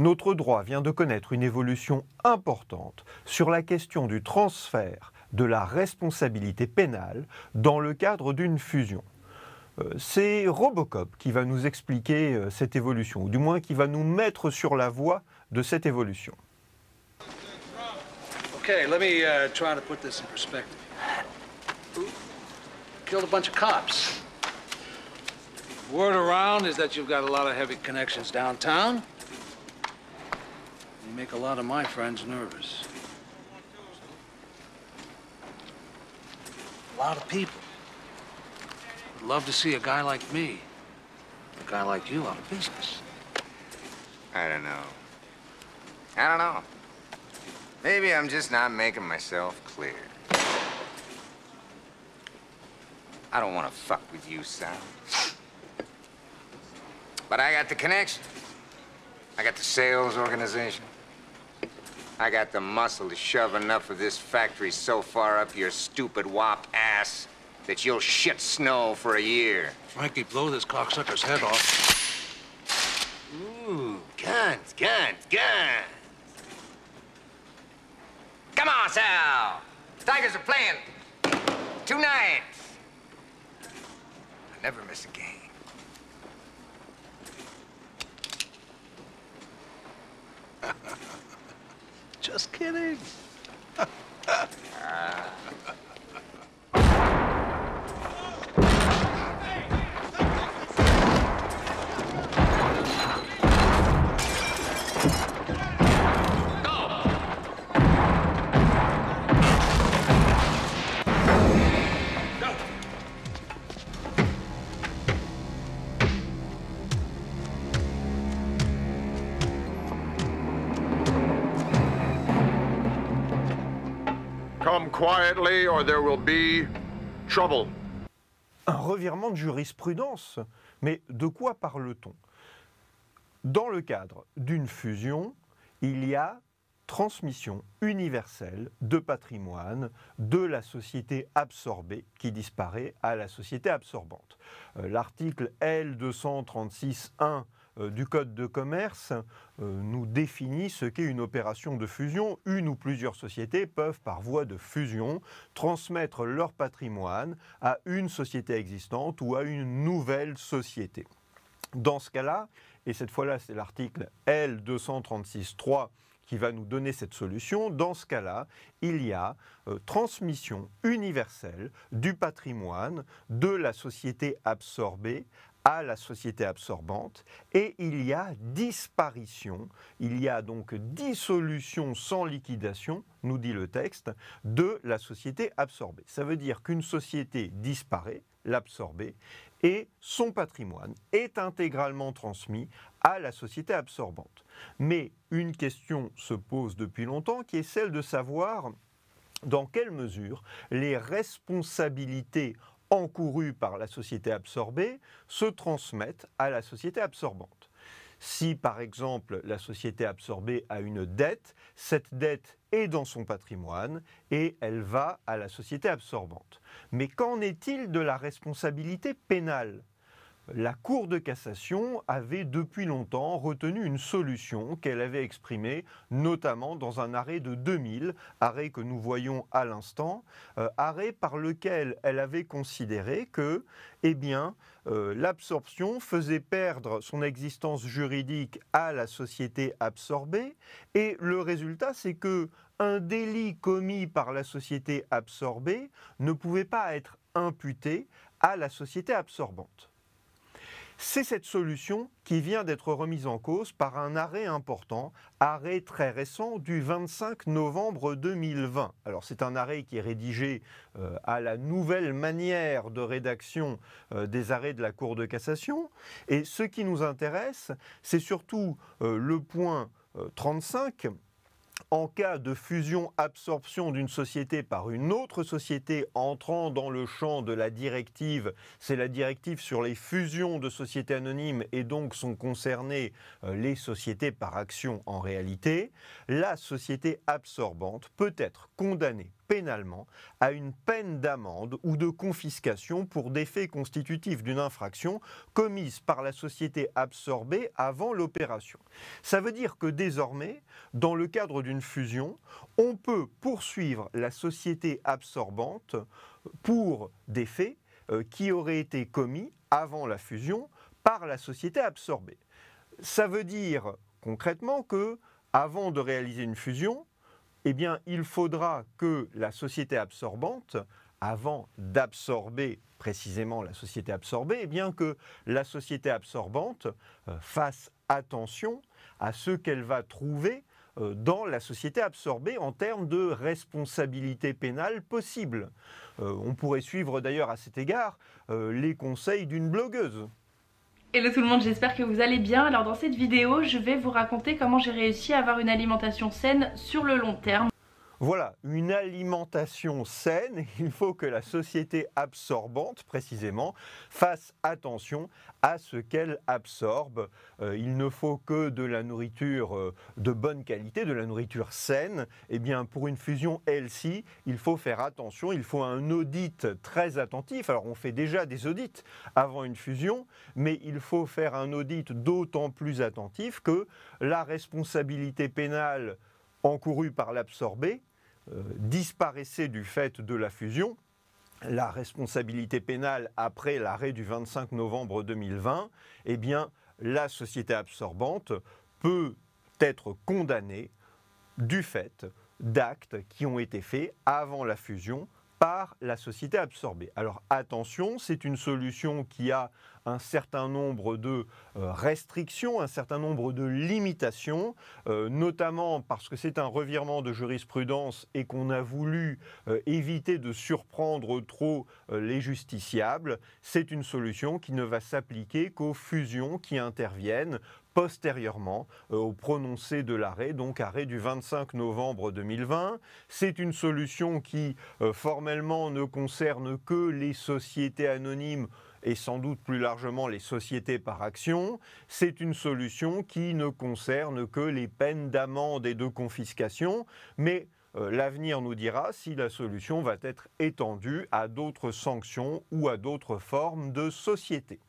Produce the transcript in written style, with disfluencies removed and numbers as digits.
Notre droit vient de connaître une évolution importante sur la question du transfert de la responsabilité pénale dans le cadre d'une fusion. C'est Robocop qui va nous expliquer cette évolution, ou du moins qui va nous mettre sur la voie de cette évolution. Okay, let me try to put this in perspective. Killed a bunch of cops. Word around is that you've got a lot of heavy connections downtown. You make a lot of my friends nervous. A lot of people would love to see a guy like me, a guy like you, out of business. I don't know. Maybe I'm just not making myself clear. I don't want to fuck with you, Sal. But I got the connection. I got the sales organization. I got the muscle to shove enough of this factory so far up your stupid wop ass that you'll shit snow for a year. Frankie, blow this cocksucker's head off. Ooh, guns. Come on, Sal. Tigers are playing tonight. I never miss a game. Just kidding. Come quietly or there will be trouble. Un revirement de jurisprudence. Mais de quoi parle-t-on? Dans le cadre d'une fusion, il y a transmission universelle de patrimoine de la société absorbée qui disparaît à la société absorbante. L'article L236.1 du Code de commerce nous définit ce qu'est une opération de fusion. Une ou plusieurs sociétés peuvent, par voie de fusion, transmettre leur patrimoine à une société existante ou à une nouvelle société. Dans ce cas-là, et cette fois-là c'est l'article L236.3 qui va nous donner cette solution, dans ce cas-là, il y a transmission universelle du patrimoine de la société absorbée à la société absorbante, et il y a disparition, il y a donc dissolution sans liquidation, nous dit le texte, de la société absorbée. Ça veut dire qu'une société disparaît, l'absorbée, et son patrimoine est intégralement transmis à la société absorbante. Mais une question se pose depuis longtemps qui est celle de savoir dans quelle mesure les responsabilités encourues par la société absorbée se transmettent à la société absorbante. Si par exemple la société absorbée a une dette, cette dette est dans son patrimoine et elle va à la société absorbante. Mais qu'en est-il de la responsabilité pénale ? La Cour de cassation avait depuis longtemps retenu une solution qu'elle avait exprimée, notamment dans un arrêt de 2000, arrêt que nous voyons à l'instant, arrêt par lequel elle avait considéré que, l'absorption faisait perdre son existence juridique à la société absorbée, et le résultat, c'est que un délit commis par la société absorbée ne pouvait pas être imputé à la société absorbante. C'est cette solution qui vient d'être remise en cause par un arrêt important, arrêt très récent du 25 novembre 2020. Alors c'est un arrêt qui est rédigé à la nouvelle manière de rédaction des arrêts de la Cour de cassation. Et ce qui nous intéresse, c'est surtout le point 35. En cas de fusion-absorption d'une société par une autre société entrant dans le champ de la directive, c'est la directive sur les fusions de sociétés anonymes et donc sont concernées les sociétés par action en réalité, la société absorbante peut être condamnée pénalement à une peine d'amende ou de confiscation pour des faits constitutifs d'une infraction commise par la société absorbée avant l'opération. Ça veut dire que désormais, dans le cadre d'une fusion, on peut poursuivre la société absorbante pour des faits qui auraient été commis avant la fusion par la société absorbée. Ça veut dire concrètement que, avant de réaliser une fusion, eh bien, il faudra que la société absorbante, avant d'absorber précisément la société absorbée, eh bien que la société absorbante fasse attention à ce qu'elle va trouver dans la société absorbée en termes de responsabilité pénale possible. On pourrait suivre d'ailleurs à cet égard les conseils d'une blogueuse. Hello tout le monde, j'espère que vous allez bien. Alors dans cette vidéo, je vais vous raconter comment j'ai réussi à avoir une alimentation saine sur le long terme. Voilà, une alimentation saine, il faut que la société absorbante, précisément, fasse attention à ce qu'elle absorbe. Il ne faut que de la nourriture de bonne qualité, de la nourriture saine. Eh bien, pour une fusion healthy, il faut faire attention, il faut un audit très attentif. Alors, on fait déjà des audits avant une fusion, mais il faut faire un audit d'autant plus attentif que la responsabilité pénale encourue par l'absorbé disparaissait du fait de la fusion. La responsabilité pénale après l'arrêt du 25 novembre 2020, eh bien, la société absorbante peut être condamnée du fait d'actes qui ont été faits avant la fusion par la société absorbée. Alors attention, c'est une solution qui a un certain nombre de restrictions, un certain nombre de limitations, notamment parce que c'est un revirement de jurisprudence et qu'on a voulu éviter de surprendre trop les justiciables. C'est une solution qui ne va s'appliquer qu'aux fusions qui interviennent postérieurement au prononcé de l'arrêt, donc arrêt du 25 novembre 2020. C'est une solution qui formellement ne concerne que les sociétés anonymes et sans doute plus largement les sociétés par action. C'est une solution qui ne concerne que les peines d'amende et de confiscation, mais l'avenir nous dira si la solution va être étendue à d'autres sanctions ou à d'autres formes de société.